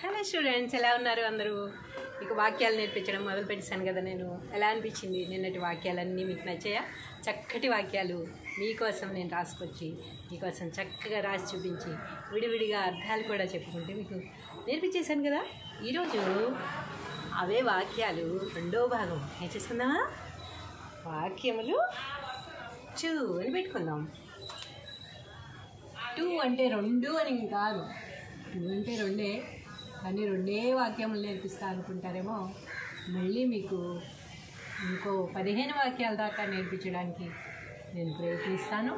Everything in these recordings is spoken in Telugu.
హలో స్టూడెంట్స్, ఎలా ఉన్నారు అందరూ? మీకు వాక్యాలు నేర్పించడం మొదలు పెట్టాను కదా నేను. ఎలా అనిపించింది నిన్నటి వాక్యాలన్నీ? మీకు నచ్చాయా? చక్కటి వాక్యాలు మీకోసం నేను రాసుకొచ్చి మీకోసం చక్కగా రాసి చూపించి విడివిడిగా అర్థాలు కూడా చెప్పుకుంటే మీకు నేర్పించేశాను కదా. ఈరోజు అవే వాక్యాలు రెండో భాగం నేర్చేసుకుందామా? వాక్యములు టూ అని పెట్టుకుందాం. టూ అంటే రెండు అని కాదు, టూ అంటే రెండే, కానీ రెండే వాక్యములు నేర్పిస్తా అనుకుంటారేమో. మళ్ళీ మీకు ఇంకో 15 వాక్యాల దాకా నేర్పించడానికి నేను ప్రయత్నిస్తాను.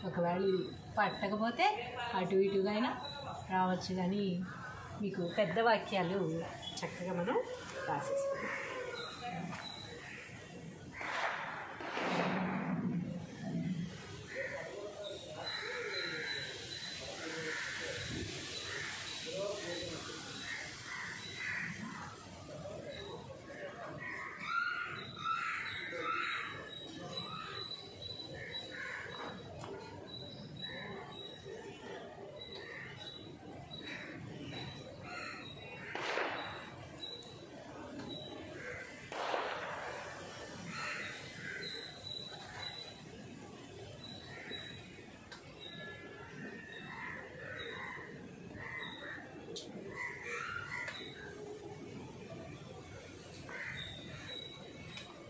ఒకవేళ ఇది పట్టకపోతే అటు ఇటుగా అయినా రావచ్చు, కానీ మీకు పెద్ద వాక్యాలు చక్కగా మనం రాసేసుకుంటాం.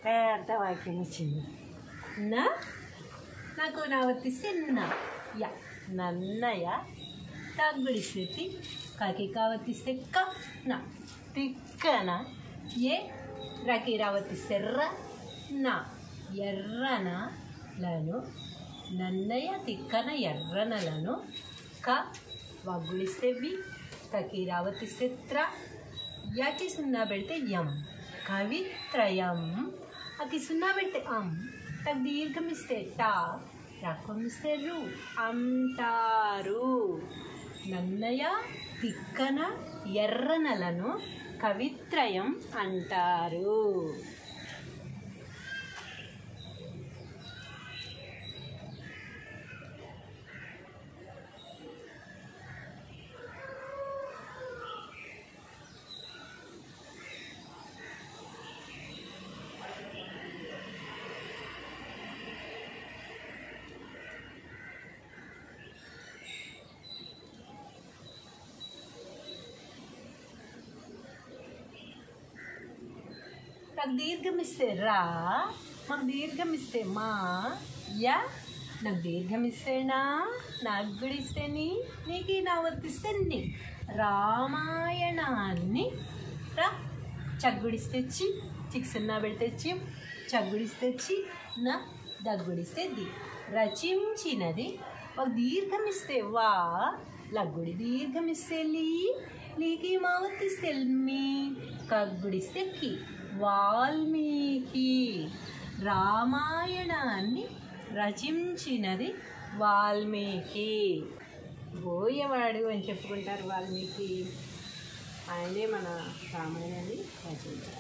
పెద్ద వాక్యం వచ్చింది. నాకు నా వర్తిస్తే యా నన్నయ, తగ్గుడిస్తే తి, కాకి కావర్తిస్తే క నా, తిక్కన ఏ, రకి రావర్తిస్తే ర నా, ఎర్రన లను, నన్నయ తిక్కన ఎర్రనలను, క వగ్గుడిస్తే వి, కకి రావర్తిస్తే త్ర, యాకి సున్నా పెడితే యం, కవిత్రయం, అకి సున్నా పెడితే అం, తగ్ దీర్ఘం ఇస్తే టా, రకం ఇస్తే రు, అంటారు. నన్నయ తిక్కన ఎర్రనలను కవిత్రయం అంటారు. నాకు దీర్ఘం ఇస్తే రా, మాకు దీర్ఘం ఇస్తే మా, యా నాకు దీర్ఘం ఇస్తే నా, నాకు గుడిస్తే నీ, నీకు నా వర్తిస్తే నీ. రామాయణాన్ని రా, చగ్గుడిస్తే చి, చిక్ సున్నా పెడితే చి, చగ్గుడిస్తే చి, నా దగ్గుడిస్తే ది. రచించినది ఒక దీర్ఘం ఇస్తే వా, లగ్గుడి దీర్ఘం ఇస్తే లీ, లీకి మా వర్తిస్తే మీ, కగ్గుడిస్తే కి. వాల్మీకి రామాయణాన్ని రచించినది వాల్మీకి. బోయవాడు అని చెప్పుకుంటారు వాల్మీకి. ఆయనే మన రామాయణాన్ని రచించారు.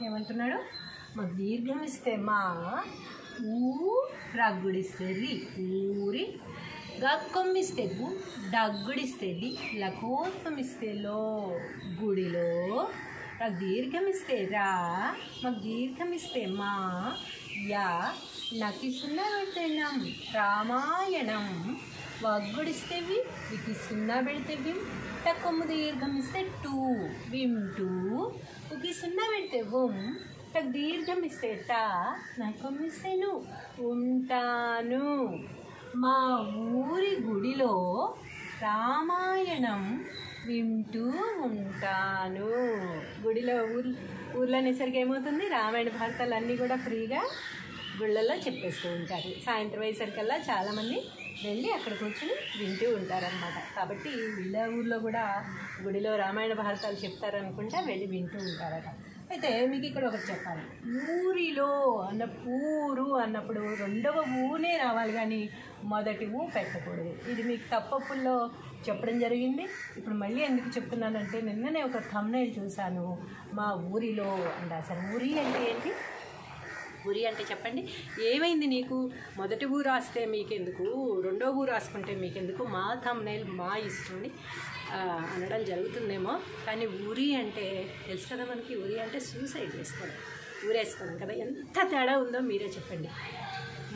ఏమంటున్నాడు? మాకు దీర్ఘం ఇస్తే మా, ఊ రగ్గుడిస్తే రి, ఊరి, గక్కొమ్మిస్తే గు, డగ్గుడిస్తే డి, లకోత్వమిస్తే లో, గుడిలో. నాకు దీర్ఘం ఇస్తే రా, మాకు దీర్ఘం ఇస్తే మా, యా నకి సున్నా పెడితే నం, రామాయణం. వగ్గుడిస్తే వి, వికి సున్నా పెడితే విం, తక్కువ దీర్ఘం ఇస్తే టూ, విం టూ, ఉకి సున్నా పెడితే ఉం, తగ్గ దీర్ఘం ఇస్తే టా, నకొమ్మిస్తే ను, ఉంటాను. మా ఊరి గుడిలో రామాయణం వింటూ ఉంటాను. గుడిలో ఊర్లో అనేసరికి ఏమవుతుంది? రామాయణ భారతాలు అన్నీ కూడా ఫ్రీగా గుళ్ళల్లో చెప్పేస్తూ ఉంటారు. సాయంత్రం అయ్యేసరికల్లా చాలామంది వెళ్ళి అక్కడ కూర్చుని వింటూ ఉంటారనమాట. కాబట్టి వీళ్ళ ఊర్లో కూడా గుడిలో రామాయణ భారతాలు చెప్తారనుకుంటా వెళ్ళి వింటూ ఉంటారట. అయితే మీకు ఇక్కడ ఒకటి చెప్పాలి. ఊరిలో ఊరు అన్నప్పుడు రెండవ ఊనే రావాలి, కానీ మొదటి ఊ పెట్టకూడదు. ఇది మీకు తప్పప్పుల్లో చెప్పడం జరిగింది. ఇప్పుడు మళ్ళీ ఎందుకు చెప్తున్నానంటే, నిన్ననే ఒక థంబ్నెయిల్ చూశాను, మా ఊరిలో అని రాశాను. ఊరి అంటే ఏంటి? ఊరి అంటే చెప్పండి, ఏమైంది నీకు? మొదటి ఊరు రాస్తే మీకెందుకు, రెండో ఊరు రాసుకుంటే మీకెందుకు, మా థంబ్నెయిల్ మా ఇష్టం అనడం జరుగుతుందేమో. కానీ ఊరి అంటే తెలుసు కదా మనకి. ఊరి అంటే సూసైడ్ చేసుకోవడం, ఊరేసుకోవడం కదా. ఎంత తేడా ఉందో మీరే చెప్పండి.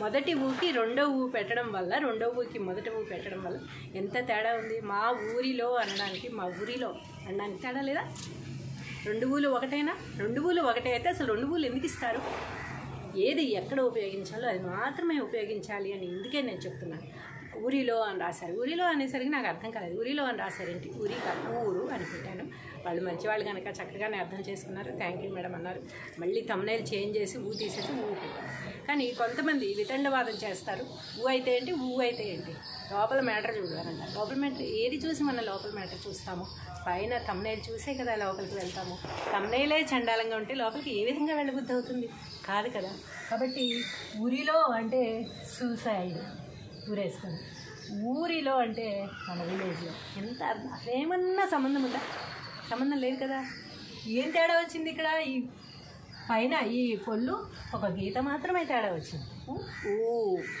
మొదటి ఊకి రెండో ఊ పెట్టడం వల్ల, రెండో ఊకి మొదటి ఊ పెట్టడం వల్ల ఎంత తేడా ఉంది. మా ఊరిలో అనడానికి మా ఊరిలో అనడానికి తేడా లేదా? రెండు ఊళ్ళు ఒకటైనా? రెండు ఊళ్ళు ఒకటే అయితే అసలు రెండు ఊళ్ళు ఎందుకు ఇస్తారు? ఏది ఎక్కడ ఉపయోగించాలో అది మాత్రమే ఉపయోగించాలి అని ఇందుకే నేను చెప్తున్నాను. ఊరిలో అని రాశారు. ఊరిలో అనేసరికి నాకు అర్థం కాలేదు. ఊరిలో అని రాశారేంటి? ఊరి కాదు ఊరు అని పెట్టాను. వాళ్ళు మంచివాళ్ళు కనుక చక్కగానే అర్థం చేసుకున్నారు. థ్యాంక్ యూ మేడం అన్నారు. మళ్ళీ థంబ్నెయిల్ చేంజ్ చేసి ఊ తీసేసి ఊ పెట్టాను. కానీ కొంతమంది వితండవాదం చేస్తారు. ఊ అయితే ఏంటి, ఊ అయితే ఏంటి, లోపల మ్యాటర్ చూడాలంట. లోపల మ్యాటర్ ఏది చూసి మనం లోపల మ్యాటర్ చూస్తాము? పైన థంబ్నెయిల్ చూసే కదా లోపలికి వెళ్తాము. థంబ్నెయిలే చండాలంగా ఉంటే లోపలికి ఏ విధంగా వెళ్ళబుద్ధి అవుతుంది? కాదు కదా. కాబట్టి ఊరిలో అంటే సూసైడ్, ఊరేసుకొని. ఊరిలో అంటే మన విలేజ్లో. ఎంత అదేమన్నా సంబంధం ఉందా? సంబంధం లేదు కదా. ఏం తేడా వచ్చింది ఇక్కడ? ఈ పైన ఈ పొల్లు ఒక గీత మాత్రమే తేడా వచ్చింది.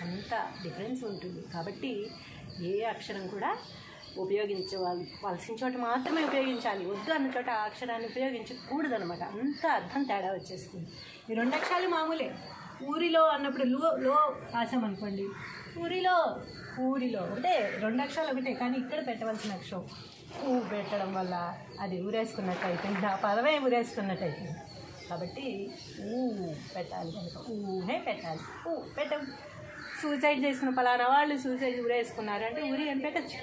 అంత డిఫరెన్స్ ఉంటుంది. కాబట్టి ఏ అక్షరం కూడా ఉపయోగించవలసిన చోట మాత్రమే ఉపయోగించాలి. వద్దు అన్న చోట ఆ అక్షరాన్ని ఉపయోగించకూడదు అనమాట. అంత అర్థం తేడా వచ్చేస్తుంది. ఈ రెండు అక్షరాలు మామూలే. ఊరిలో అన్నప్పుడు లో రాసామనుకోండి, ఊరిలో అంటే రెండు అక్షరాలు ఒకటే, కానీ ఇక్కడ పెట్టవలసిన అక్షరం ఊ పెట్టడం వల్ల అది ఊరేసుకున్నట్టు అయిపోయింది. ఆ పదమే ఊరేసుకున్నట్టు అయిపోయింది. కాబట్టి ఊ పెట్టాలి కనుక ఊనే పెట్టాలి. సూసైడ్ చేసిన పలానా వాళ్ళు సూసైడ్ ఊరేసుకున్నారు అంటే ఊరి అని పెట్టచ్చు.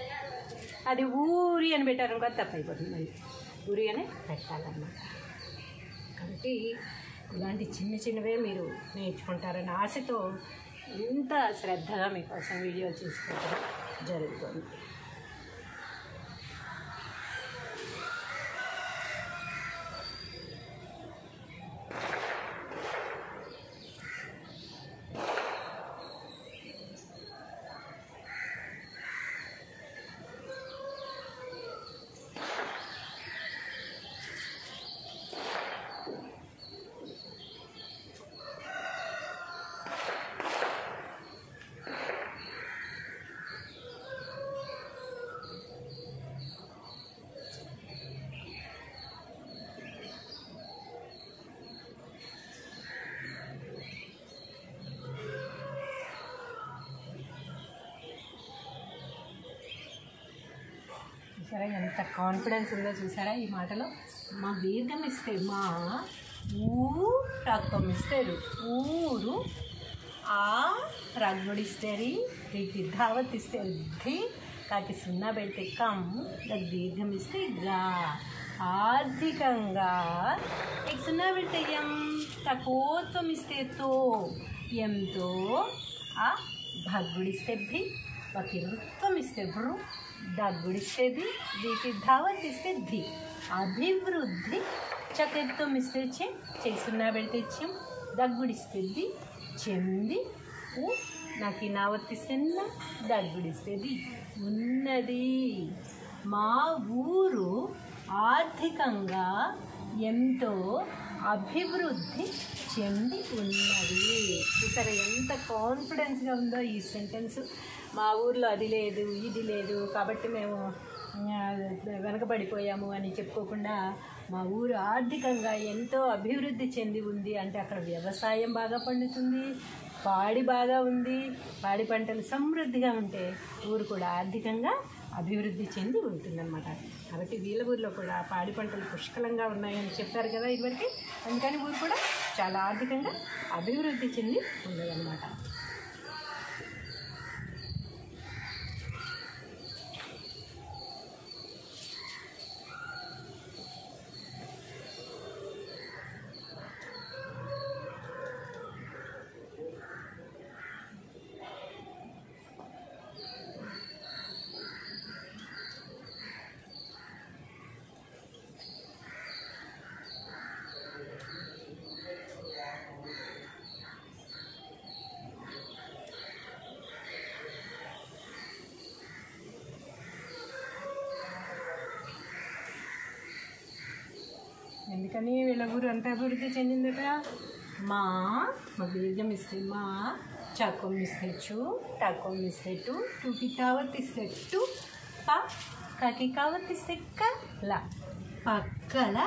అది ఊరి అని పెట్టారనుకో తప్పైపోతుంది. మళ్ళీ ఊరి అని పెట్టాలన్నమాట. కాబట్టి ఇలాంటి చిన్న చిన్నవే మీరు నేర్చుకుంటారన్న ఆశతో ఇంత శ్రద్ధగా మీకోసం వీడియో చేసుకోవడం జరుగుతుంది. చూసారా ఎంత కాన్ఫిడెన్స్ ఉందో? చూసారా ఈ మాటలో? మా దీర్ఘం ఇస్తే మా, ఊ రక్తం ఇస్తారు ఊరు, ఆ రగ్గుడిస్తే రీకి ధావత్ ఇస్తే ధి, కాకి సున్నా పెడితే కమ్, దానికి దీర్ఘం ఇస్తే గా, ఆర్థికంగా ఇక సున్నా పెడితే ఎం, తకోత్వం ఇస్తే తో, ఎంతో, ఆ భగ్గుడిస్తే భి, వాకి రుత్వం ఇస్తే భృ, దగ్గుడిస్తే ది, దీకి ధావత్ ఇస్తే ధి, అభివృద్ధి, చకత్వం ఇస్తే చె, చెయ్యి సున్నా పెడితే చెం, దగ్గుడిస్తే ది, చెంది, ఊ, నాకు నావర్తిస్తే నా, దగ్గుడిస్తే ది, ఉన్నది. మా ఊరు ఆర్థికంగా ఎంతో అభివృద్ధి చెంది ఉన్నది. చూసారా ఎంత కాన్ఫిడెన్స్గా ఉందో ఈ సెంటెన్స్. మా ఊర్లో అది లేదు ఇది లేదు కాబట్టి మేము వెనకబడిపోయాము అని చెప్పుకోకుండా, మా ఊరు ఆర్థికంగా ఎంతో అభివృద్ధి చెంది ఉంది అంటే అక్కడ వ్యవసాయం బాగా పండుతుంది, పాడి బాగా ఉంది, పాడి పంటలు సమృద్ధిగా ఉంటే ఊరు కూడా ఆర్థికంగా అభివృద్ధి చెంది ఉంటుందన్నమాట. కాబట్టి వీళ్ళ ఊరిలో కూడా పాడి పంటలు పుష్కలంగా ఉన్నాయని చెప్పారు కదా ఇదివరకు. అందుకని ఊరు కూడా చాలా ఆర్థికంగా అభివృద్ధి చెంది ఉండదన్నమాట. ఊరు అంత అభివృద్ధి చెందిందట. మా దీర్ఘం ఇస్తే మా, చకొం ఇస్తే చు, టకొం ఇస్తే టు, టూకి కావత్ ఇస్తే టు, ప, కకి కావత్ ఇస్తే క, ల, పక్కల,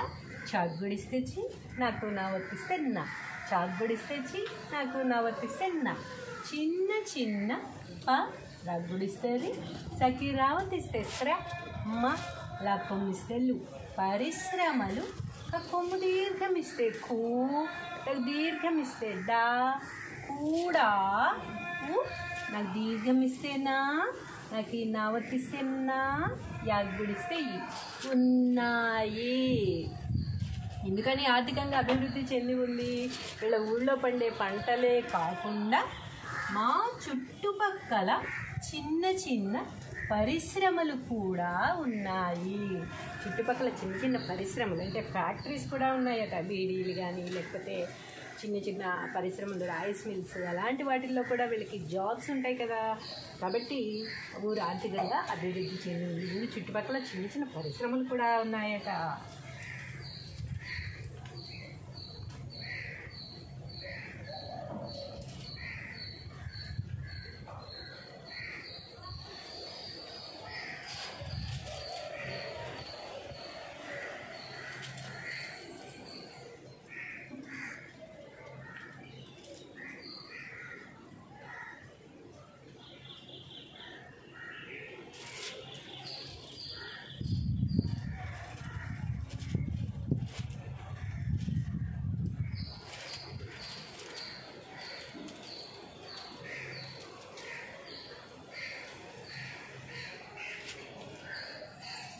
చాగుడిస్తే చి, నాకు నా వర్తిస్తే నా, చాగుడిస్తే చి, నాకు నా వర్తిస్తే నా, చిన్న చిన్న ప, రగ్గుడిస్తే రి, సకి రావతిస్తే స్ర, మ, లపం ఇస్తే లు, పరిశ్రమలు, కొమ్ము దీర్ఘం ఇస్తే కూ, దీర్ఘం ఇస్తే డా, కూడా, నాకు దీర్ఘం ఇస్తే నా, నాకు ఈ నావర్తిస్తే నా, యాగుడిస్తే ఈ, ఉన్నాయి. ఎందుకని ఆర్థికంగా అభివృద్ధి చెంది ఉంది? వీళ్ళ ఊళ్ళో పండే పంటలే కాకుండా మా చుట్టుపక్కల చిన్న చిన్న పరిశ్రమలు కూడా ఉన్నాయి. చుట్టుపక్కల చిన్న చిన్న పరిశ్రమలు అంటే ఫ్యాక్టరీస్ కూడా ఉన్నాయట. బీడీలు కానీ లేకపోతే చిన్న చిన్న పరిశ్రమలు, రైస్ మిల్స్ అలాంటి వాటిల్లో కూడా వీళ్ళకి జాబ్స్ ఉంటాయి కదా. కాబట్టి ఊరు ఆర్థికంగా అభివృద్ధి చెందింది. ఊరు చుట్టుపక్కల చిన్న చిన్న పరిశ్రమలు కూడా ఉన్నాయట.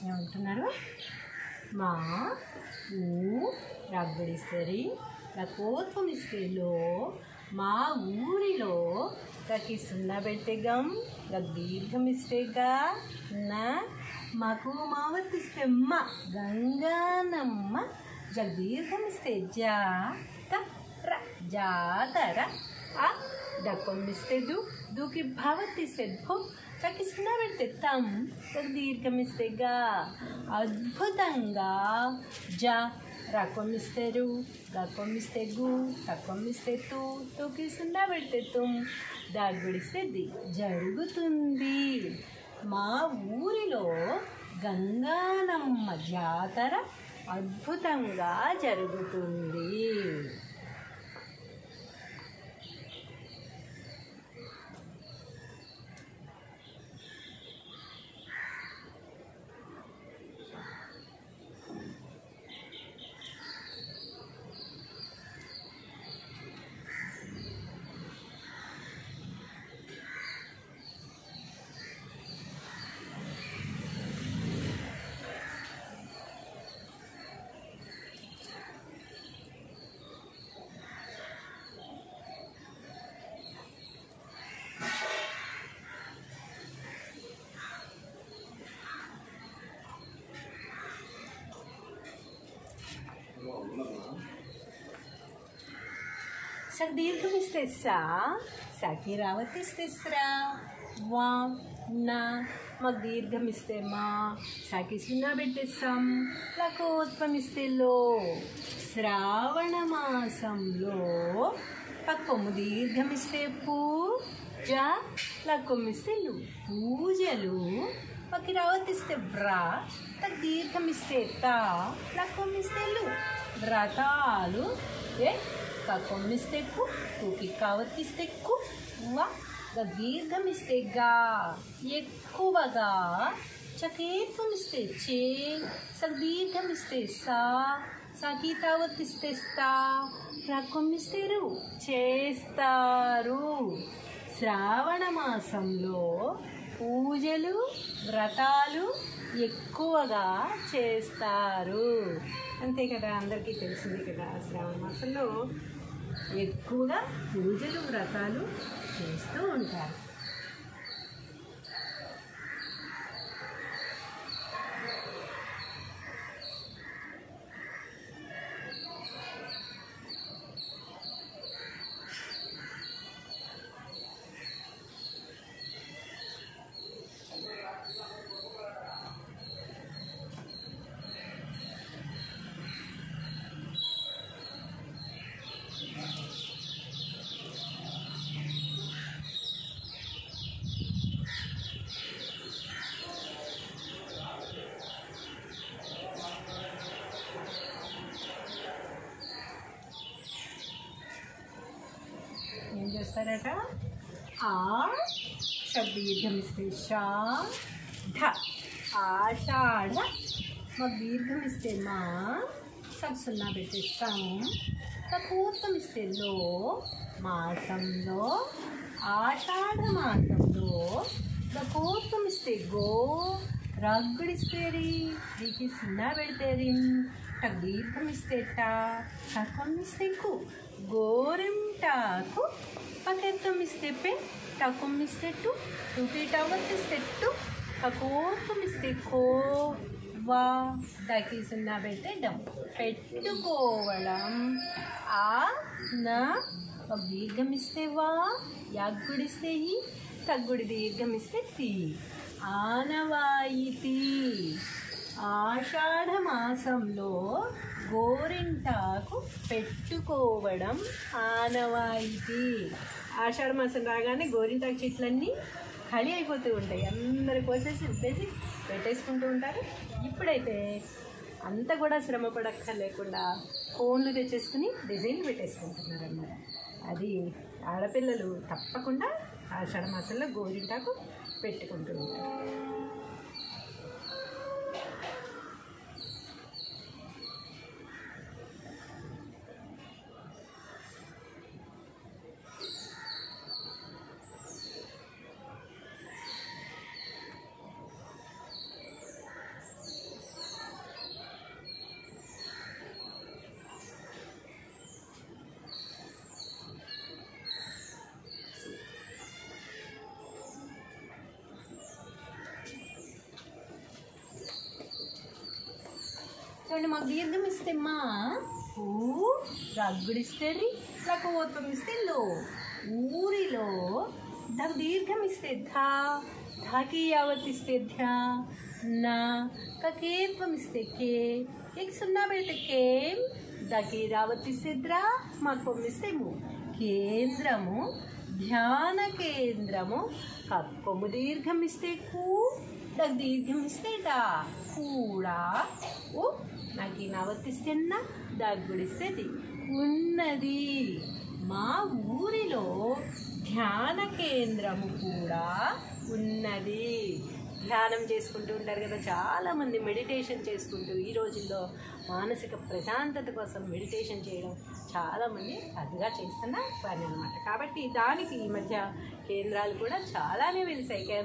ఏమంటున్నారు? మా, ఊ, రబ్బడిస్తరి, లకోత్వం ఇస్తే లో, మా ఊరిలో, కకి సున్నా పెడితే గమ్, దీర్ఘం ఇస్తే గా, నా, మాకు మావర్తిస్తే మ, గంగానమ్మ, దీర్ఘం ఇస్తే జా, త, ర, జాతర, ఆ, డక్కం ఇస్తే దు, దూకి భావతిస్తే ధు, కకి సున్నా పెడితే తం, దీర్ఘం ఇస్తే గా, అద్భుతంగా, జ, రకం ఇస్తే రు, గకం ఇస్తే గు, టకం ఇస్తే తు, తుకి సున్నా పెడితే తుమ్, దగ్గుడిస్తే ది, జరుగుతుంది. మా ఊరిలో గంగానమ్మ జాతర అద్భుతంగా జరుగుతుంది. సక్ దీర్ఘం ఇస్తే సా, సకి రావతిస్తే స్రా, వా, నా, మాకు దీర్ఘం ఇస్తే మా, సకి సున్నా పెడితే సం, లకోత్వం ఇస్తే లో, శ్రావణ మాసంలో, పక్కొమ్ము దీర్ఘం ఇస్తే పూ, జ, లకొమ్ ఇస్తే లు, పూజలు, పకి రావతిస్తే బ్రా, తక్ దీర్ఘం ఇస్తే తా, లకొమ్ ఇస్తే లు, వ్రతాలు, ఏ, కకొమ్ ఇస్తే కు, టూకి కావతిస్తే కు, వా, దీర్ఘం ఇస్తే గా, ఎక్కువగా, చకేత్వం ఇస్తే చే, సక్ దీర్ఘం ఇస్తే సా, సాకి తావతిస్తే స్థా, రకం ఇస్తే రు, చేస్తారు. శ్రావణ మాసంలో పూజలు, వ్రతాలు ఎక్కువగా చేస్తారు. అంతే కదా, అందరికీ తెలిసింది కదా. శ్రావణ మాసంలో ఎక్కువగా పూజలు, వ్రతాలు చేస్తూ ఉంటారు. ఏం చేస్తారట? ఆ దీర్ఘం ఇస్తే షా ఢ ఆషాఢ. మాకు దీర్ఘం ఇస్తే మా సబ్ సున్నా పెట్టేస్తాం. పూర్తం ఇస్తే లో మాసంలో ఆషాఢ మాసంలో పూర్తం ఇస్తే గో రగ్గుడిస్తే దీనికి సున్నా పెడితే దీర్ఘం ఇస్తే టకం ఇస్తే కు గోరింటాకు పకెత్తం ఇస్తే పె టకం ఇస్తే టూకి టవత్తిస్తే కోపం ఇస్తే కో వా దకి సున్నా పెడితే డమ్ పెట్టుకోవడం. ఆ నా దీర్ఘం ఇస్తే వా యగ్గుడిస్తే ఈ తగ్గుడి దీర్ఘం ఇస్తే తీ. ఆనవాయితీ ఆషాఢ మాసంలో గోరింటాకు పెట్టుకోవడం ఆనవాయితీ. ఆషాఢ మాసం రాగానే గోరింటాకు చెట్లన్నీ ఖాళీ అయిపోతూ ఉంటాయి. అందరు కోసేసి ఉప్పేసి పెట్టేసుకుంటూ ఉంటారు. ఇప్పుడైతే అంత కూడా శ్రమ పడక్కర్లేకుండా ఫోన్లు తెచ్చేసుకుని డిజైన్లు పెట్టేసుకుంటున్నారు అన్నమాట. అది ఆడపిల్లలు తప్పకుండా ఆషాఢ మాసంలో గోరింటాకు పెట్టుకుంటూ ఉంటారు. చూడండి, మాకు దీర్ఘం ఇస్తే మా ఊ రగ్గుడిస్తే రి లకోత్వం ఇస్తే లో. ఊరిలో ధ దీర్ఘం ఇస్తే ధా ధాకి యావత్తిస్తే ధ్యా నా కకేత్వం ఇస్తే కే एक సున్నా పెడితే కేం దకి రావత్తిస్తే ద్రా మాకు పంపిస్తే ము. కేంద్రము ధ్యాన కేంద్రము కక్కొమ్ము దీర్ఘం ఇస్తే కూ దీర్ఘం ఇస్తే డా కూడా ఓ నాకు నవర్తిస్తే నా దగ్గుడిస్తే ది ఉన్నది. మా ఊరిలో ధ్యాన కేంద్రము కూడా ఉన్నది. ధ్యానం చేసుకుంటూ ఉంటారు కదా చాలామంది, మెడిటేషన్ చేసుకుంటూ ఈ రోజుల్లో మానసిక ప్రశాంతత కోసం మెడిటేషన్ చేయడం చాలామంది అదిగా చేస్తున్న పని అనమాట. కాబట్టి దానికి ఈ మధ్య కేంద్రాలు కూడా చాలానే వెలిసాయి.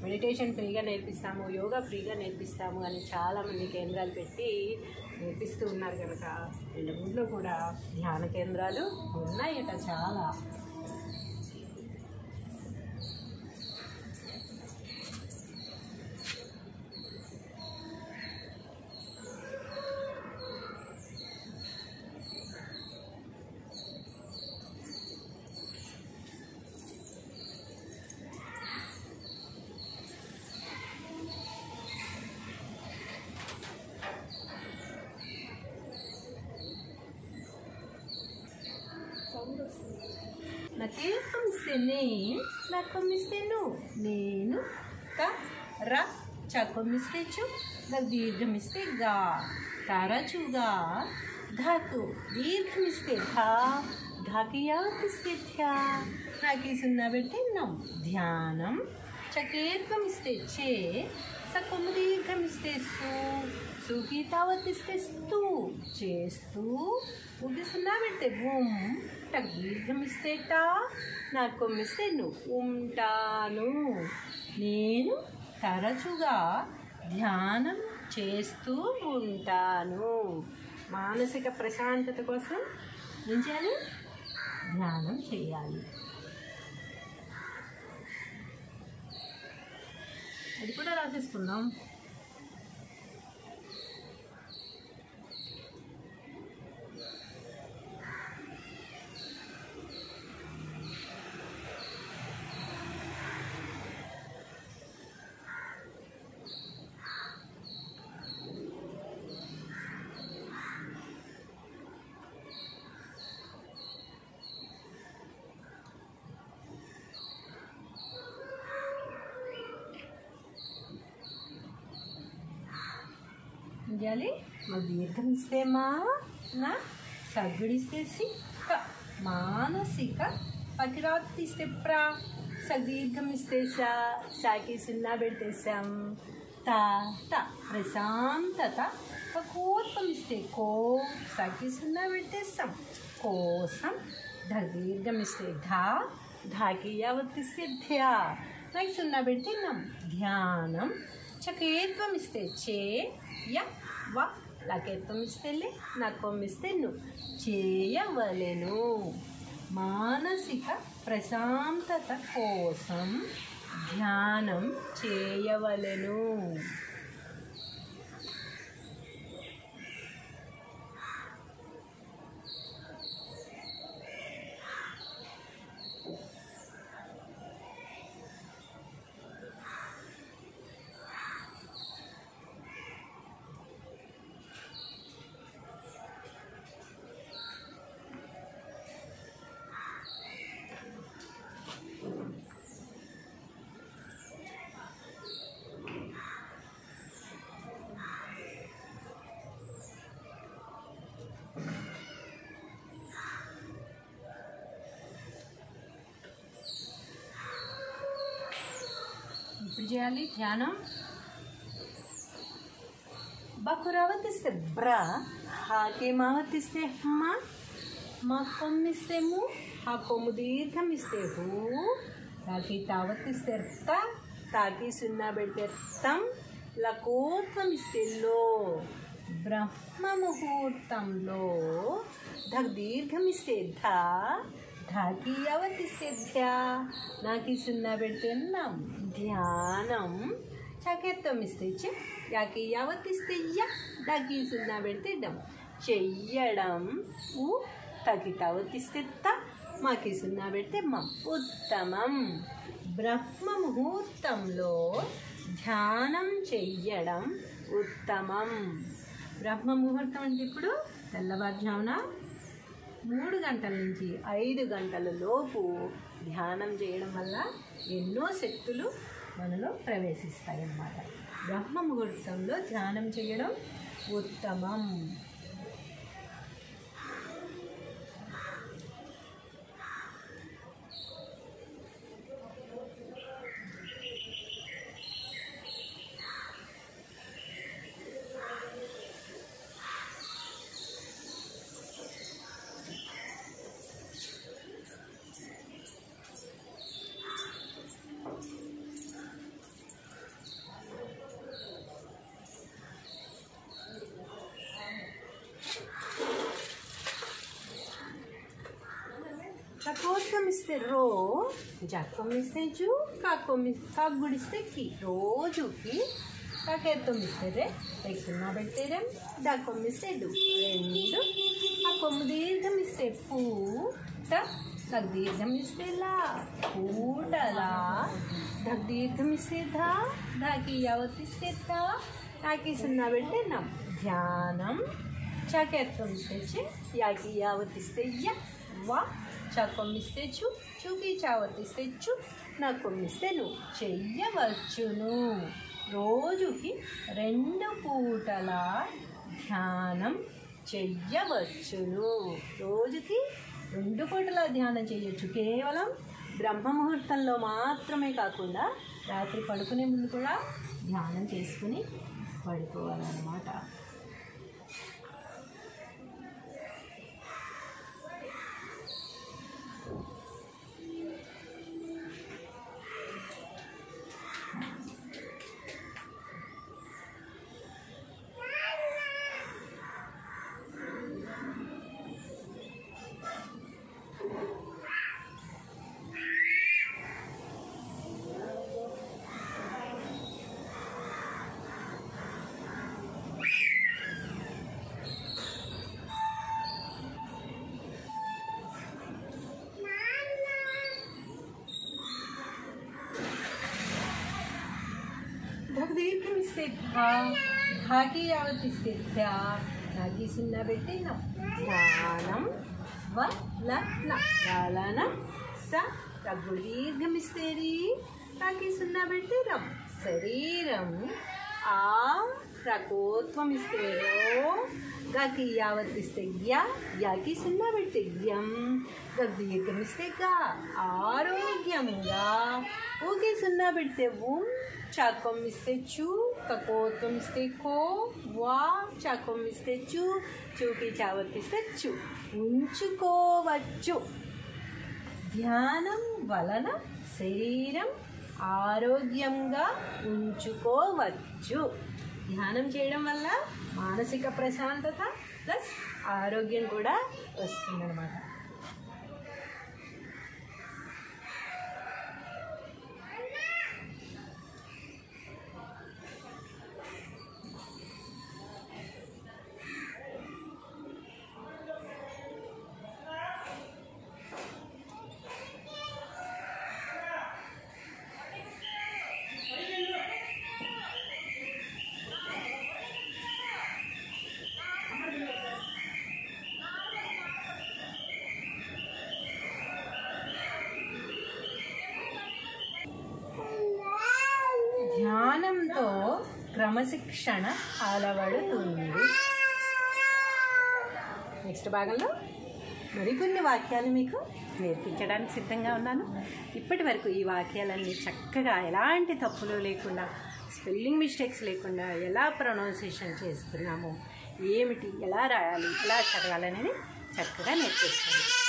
మెడిటేషన్ ఫ్రీగా నేర్పిస్తాము, యోగా ఫ్రీగా నేర్పిస్తాము అని చాలామంది కేంద్రాలు పెట్టి నేర్పిస్తూ ఉన్నారు కనుక వీళ్ళ ఊళ్ళో కూడా ధ్యాన కేంద్రాలు ఉన్నాయట చాలా. నాకేం ఇస్తే నేను, నాకు ఇస్తే నువ్వు, నేను క ర చకొమిస్తే చు, నాకు దీర్ఘం ఇస్తే గా తరచుగా, ధాకు దీర్ఘం ఇస్తే ధా ధాకి యావత్తిస్తే ధ్యా నాకు సున్నా పెడితే నం. ధ్యానం చకేత్వం ఇస్తే చే సకొమ్ము దీర్ఘం ఇస్తే సు సుకి తావత్తిస్తే స్తూ చేస్తూ ఉది సున్నా పెడితే ఉమ్ టక్ దీర్ఘం ఇస్తే టా నాకు కొమ్మిస్తే నువ్వు ఉంటాను. నేను తరచుగా ధ్యానం చేస్తూ ఉంటాను. మానసిక ప్రశాంతత కోసం ఏం చేయాలి? ధ్యానం చేయాలి. అది కూడా రాసేసుకుందాం. చేయాలి. మాకు దీర్ఘం ఇస్తే మా నా సగ్గుడిస్తే సి క మానసిక పకిరావత్ ఇస్తే ప్రా, సదీర్ఘం ఇస్తే సాకి సున్నా పెడితేసాం. తా త ప్రశాంతత. పకోత్వం ఇస్తే కో, సాకి సున్నా పెడితేస్తాం కోసం. దీర్ఘం ఇస్తే ధా, ధాకి యావత్ ఇస్తే ధ్యా, నాకు సున్నా పెడితే నం ధ్యానం. చకేత్వం ఇస్తే చే య వ, లకేత్వం ఇస్తే లే, నకోం ఇస్తే ను చేయవలెను. మానసిక ప్రశాంతత కోసం ధ్యానం చేయవలెను. ఇప్పుడు చేయాలి ధ్యానం. బకురావత్ ఇస్తే బ్ర, హాకి మావత్ ఇస్తే మా, మా కొమ్ము ఇస్తే ము, హా కొమ్ము దీర్ఘం ఇస్తే హూ, తాకి తావత్ ఇస్తే త, తాకి సున్నా పెడితే తం, లకోత్వం ఇస్తే లో. బ్రహ్మ ముహూర్తంలో దీర్ఘం ఇస్తే ధా, ధాకి యావత్ ఇస్తే ధ్యా, నాకి సున్నా పెడితే నం ధ్యానం. చకేత్వం ఇస్తే చ, యాకి యావత్ ఇస్తే య, దాకి సున్నా పెడితే డం చెయ్యడం. ఉ, తకి తావత్ ఇస్తే త, మాకి సున్నా పెడితే మం ఉత్తమం. బ్రహ్మ ముహూర్తంలో ధ్యానం చెయ్యడం ఉత్తమం. బ్రహ్మ ముహూర్తం అంటే ఇప్పుడు తెల్లవారుజామున 3 గంటల నుంచి 5 గంటల లోపు ధ్యానం చేయడం వల్ల ఎన్నో శక్తులు మనలో ప్రవేశిస్తాయి అన్నమాట. బ్రహ్మ ముహూర్తంలో ధ్యానం చేయడం ఉత్తమం. చకోత్వం ఇస్తే రో, జత్వం ఇస్తే జు, కాగుడిస్తే కి, రోజుకి. కాకేత్వం ఇస్తే రే, సున్నా పెడితే రెం, డక్కం ఇస్తే డు, 2. ఆ కొమ్ము దీర్ఘం ఇస్తే పూ, ట, దీర్ఘం ఇస్తే లా, పూటలా. దీర్ఘం ఇస్తే ధా, ధాకి యావత్ ఇస్తే తా, తాకి సున్నా పెడితే నం ధ్యానం. చకేత్వం ఇస్తే చ, యాకి యావత్ ఇస్తే య వ, చకొమ్మిస్తే చు, చూకి చావత్తిస్తే చు, నకొమ్మిస్తే ను చెయ్యవచ్చును. రోజుకి 2 పూటల ధ్యానం చెయ్యవచ్చును. రోజుకి 2 పూటల ధ్యానం చేయొచ్చు. కేవలం బ్రహ్మ ముహూర్తంలో మాత్రమే కాకుండా రాత్రి పడుకునే ముందు కూడా ధ్యానం చేసుకుని పడుకోవాలన్నమాట. దీర్ఘం ఇస్తే ధా, ధాకి యావత్ ఇస్తే ధ్యా, నాకి సున్నా పెట్టి నం ధ్యానం. వ, ల, న, లాలనం. స, తగ్గుడు దీర్ఘం ఇస్తే రీ, తాకి సున్నా పెట్టి రం శరీరం. ఆ, ప్రకోత్వం ఇస్తే రో, గాకి యావర్తిస్తే గ్యా, యాకి సున్నా పెడితే గ్యం, దీర్ఘమిస్తే గా, ఆరోగ్యంగా, ఊకి సున్నా పెడితే ఉం, చాకొం ఇస్తే చూ, కకోత్వం ఇస్తే కో, వా, చాకొం ఇస్తే చూ, చూకి చావర్తిస్తే చూ, ఉంచుకోవచ్చు. ధ్యానం వలన శరీరం ఆరోగ్యంగా ఉంచుకోవచ్చు. ధ్యానం చేయడం వల్ల మానసిక ప్రశాంతత ప్లస్ ఆరోగ్యం కూడా వస్తుందన్నమాట. ధ్యానంతో క్రమశిక్షణ అలవడుతుంది. నెక్స్ట్ భాగంలో మరికొన్ని వాక్యాలు మీకు నేర్పించడానికి సిద్ధంగా ఉన్నాను. ఇప్పటి వరకు ఈ వాక్యాలన్నీ చక్కగా ఎలాంటి తప్పులు లేకుండా, స్పెల్లింగ్ మిస్టేక్స్ లేకుండా ఎలా ప్రొనౌన్సియేషన్ చేస్తున్నామో, ఏమిటి, ఎలా రాయాలి, ఎలా చదవాలనేది చక్కగా నేర్పిస్తాను.